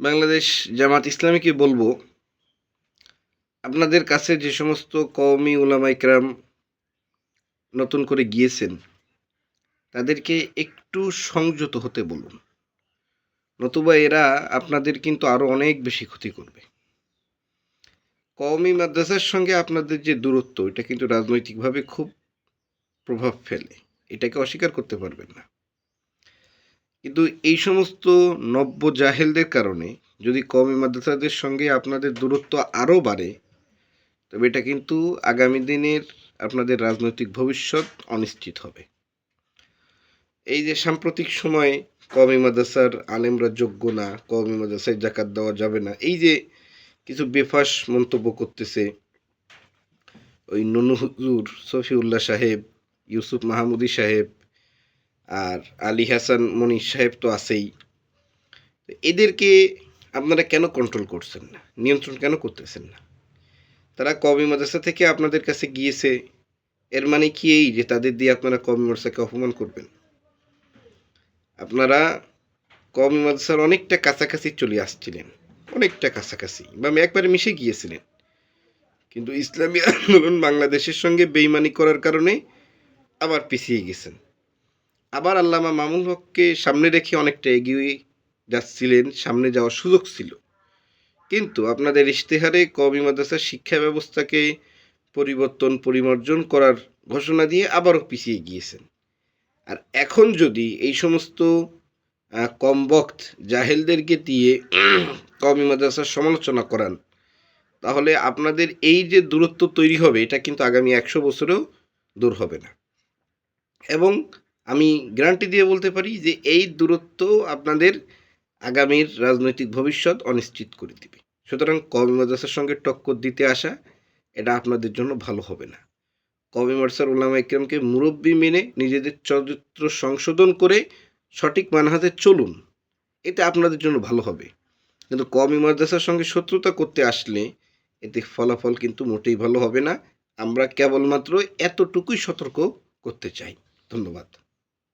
বাংলাদেশ জামাত ইসলামীকে বলবো, আপনাদের কাছে যে সমস্ত কওমি উলামা ইকরাম নতুন করে গিয়েছেন তাদেরকে একটু সংযত হতে বলুন, নতুবা এরা আপনাদের কিন্তু আরো অনেক বেশি ক্ষতি করবে। কওমি মাদ্রাসার সঙ্গে আপনাদের যে দূরত্ব, এটা কিন্তু রাজনৈতিকভাবে খুব প্রভাব ফেলে, এটাকে অস্বীকার করতে পারবেন না। কিন্তু এই সমস্ত নব্য জাহেলদের কারণে যদি কওমি মাদ্রাসাদের সঙ্গে আপনাদের দূরত্ব আরও বাড়ে, তবে এটা কিন্তু আগামী দিনের আপনাদের রাজনৈতিক ভবিষ্যৎ অনিশ্চিত হবে। এই যে সাম্প্রতিক সময়ে কওমি মাদ্রাসার আলেমরা যোগ্য না, কওমি মাদ্রাসায় জাকাত দেওয়া যাবে না, এই যে কিছু বেফাস মন্তব্য করতেছে ওই নুনু হুজুর, সফিউল্লাহ সাহেব, ইউসুফ মাহমুদি সাহেব আর আলী হাসান মনির সাহেব তো আছেই, এদেরকে আপনারা কেন কন্ট্রোল করছেন না, নিয়ন্ত্রণ কেন করতেছেন না? তারা কওমি মাদ্রাসা থেকে আপনাদের কাছে গিয়েছে, এর মানে কি এই যে তাদের দিয়ে আপনারা কওমি মাদ্রাসাকে অপমান করবেন? আপনারা কওমি মাদ্রাসার অনেকটা কাছাকাছি চলে আসছিলেন, অনেকটা কাছাকাছি বা একবারে মিশে গিয়েছিলেন, কিন্তু ইসলামী আন্দোলন বাংলাদেশের সঙ্গে বেইমানি করার কারণে আবার পিছিয়ে গেছেন। আবার আল্লামা মামুনুল হককে সামনে রেখে অনেকটা এগিয়ে যাচ্ছিলেন, সামনে যাওয়ার সুযোগ ছিল, কিন্তু আপনাদের ইশতেহারে কওমি মাদ্রাসার শিক্ষা ব্যবস্থাকে পরিমার্জন করার ঘোষণা দিয়ে আবারও পিছিয়ে গিয়েছেন। আর এখন যদি এই সমস্ত কমবক্ত জাহেলদেরকে দিয়ে কওমি মাদ্রাসার সমালোচনা করান, তাহলে আপনাদের এই যে দূরত্ব তৈরি হবে, এটা কিন্তু আগামী 100 বছরেও দূর হবে না। এবং আমি গ্যারান্টি দিয়ে বলতে পারি যে এই দূরত্ব আপনাদের আগামীর রাজনৈতিক ভবিষ্যৎ অনিশ্চিত করে দিবে। সুতরাং কওমি মাদ্রাসার সঙ্গে টক্কর দিতে আসা, এটা আপনাদের জন্য ভালো হবে না। কওমি মাদ্রাসার উলামা ইকরামকে মুরব্বি মেনে নিজেদের চরিত্র সংশোধন করে সঠিক মানহাজে চলুন, এটা আপনাদের জন্য ভালো হবে। কিন্তু কওমি মাদ্রাসার সঙ্গে শত্রুতা করতে আসলে এতে ফলাফল কিন্তু মোটেই ভালো হবে না। আমরা কেবলমাত্র এতটুকুই সতর্ক করতে চাই। ধন্যবাদ।